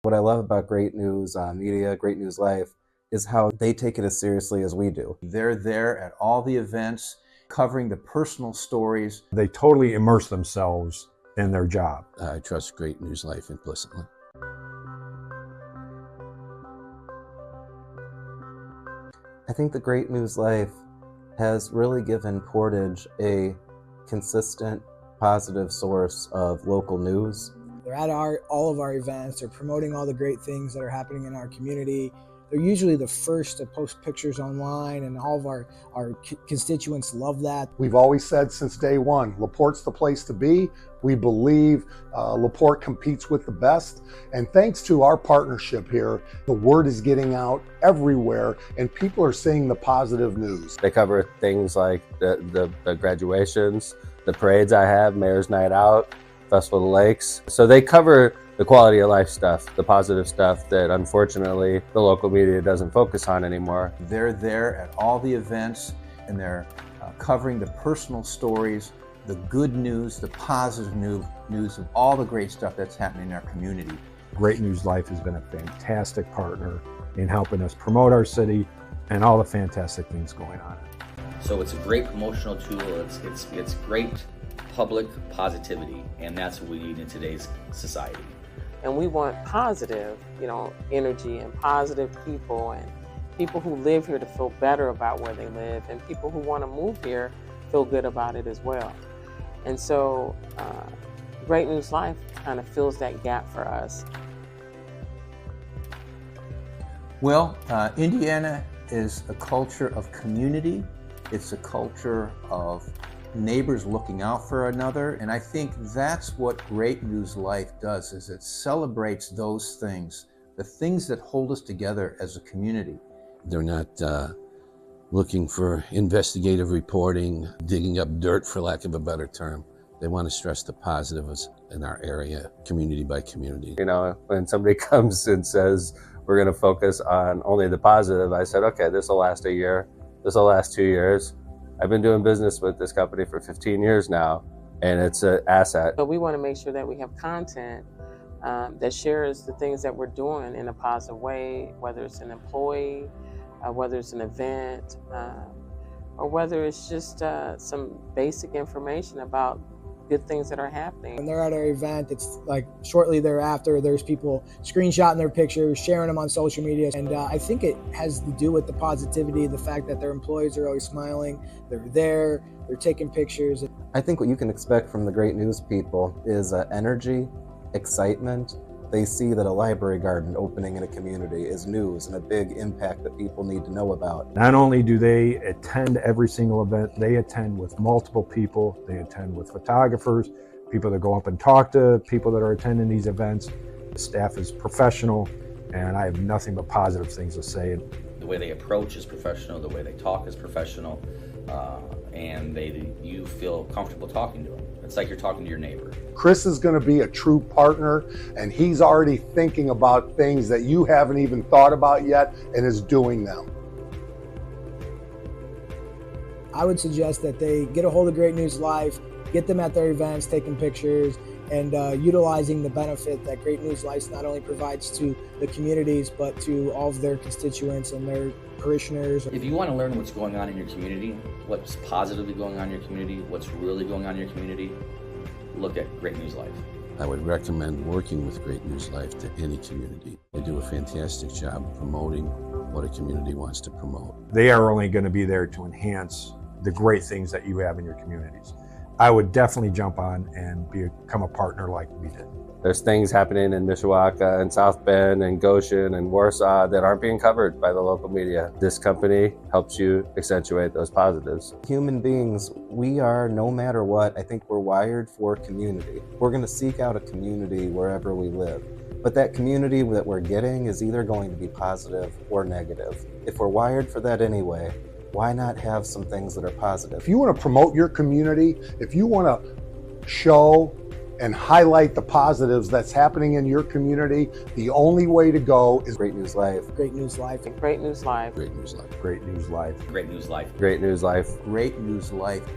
What I love about Great News Media, GreatNews.Life, is how they take it as seriously as we do. They're there at all the events, covering the personal stories. They totally immerse themselves in their job. I trust GreatNews.Life implicitly. I think the Great News Life has really given Portage a consistent, positive source of local news. They're at all of our events. They're promoting all the great things that are happening in our community. They're usually the first to post pictures online, and all of our constituents love that. We've always said since day one, LaPorte's the place to be. We believe LaPorte competes with the best. And thanks to our partnership here, the word is getting out everywhere and people are seeing the positive news. They cover things like the graduations, the parades I have, Mayor's Night Out, Festival of the Lakes. So they cover the quality of life stuff, the positive stuff that unfortunately the local media doesn't focus on anymore. They're there at all the events, and they're covering the personal stories, the good news, the positive news of all the great stuff that's happening in our community. GreatNews.Life has been a fantastic partner in helping us promote our city and all the fantastic things going on. So it's a great promotional tool. It's great public positivity, and that's what we need in today's society. And we want positive, energy and positive people, and people who live here to feel better about where they live, and people who want to move here feel good about it as well. And so GreatNews.Life kind of fills that gap for us. Well, Indiana is a culture of community. It's a culture of neighbors looking out for another, and I think that's what GreatNews.Life does, is it celebrates those things, the things that hold us together as a community. They're not looking for investigative reporting, digging up dirt, for lack of a better term. They want to stress the positives in our area, community by community. When somebody comes and says, we're going to focus on only the positive, I said, okay, this will last a year. This will last 2 years. I've been doing business with this company for 15 years now, and it's an asset. So we want to make sure that we have content that shares the things that we're doing in a positive way, whether it's an employee, whether it's an event, or whether it's just some basic information about good things that are happening. When they're at our event, it's like shortly thereafter, there's people screenshotting their pictures, sharing them on social media. And I think it has to do with the positivity, the fact that their employees are always smiling, they're there, they're taking pictures. I think what you can expect from the Great News people is energy, excitement. They see that a library garden opening in a community is news and a big impact that people need to know about. Not only do they attend every single event, they attend with multiple people. They attend with photographers, people that go up and talk to people that are attending these events. The staff is professional, and I have nothing but positive things to say. The way they approach is professional, the way they talk is professional, and you feel comfortable talking to them. It's like you're talking to your neighbor. Chris is going to be a true partner, and he's already thinking about things that you haven't even thought about yet and is doing them. I would suggest that they get a hold of GreatNews.Life, get them at their events, taking pictures, and utilizing the benefit that GreatNews.Life not only provides to the communities, but to all of their constituents and their parishioners. If you want to learn what's going on in your community, what's positively going on in your community, what's really going on in your community, look at GreatNews.Life. I would recommend working with GreatNews.Life to any community. They do a fantastic job of promoting what a community wants to promote. They are only going to be there to enhance the great things that you have in your communities. I would definitely jump on and become a partner like we did. There's things happening in Mishawaka and South Bend and Goshen and Warsaw that aren't being covered by the local media. This company helps you accentuate those positives. Human beings, we are, no matter what, I think we're wired for community. We're going to seek out a community wherever we live. But that community that we're getting is either going to be positive or negative. If we're wired for that anyway, why not have some things that are positive? If you want to promote your community, if you want to show and highlight the positives that's happening in your community, the only way to go is GreatNews.Life. GreatNews.Life. GreatNews.Life. GreatNews.Life. GreatNews.Life. GreatNews.Life. GreatNews.Life. GreatNews.Life.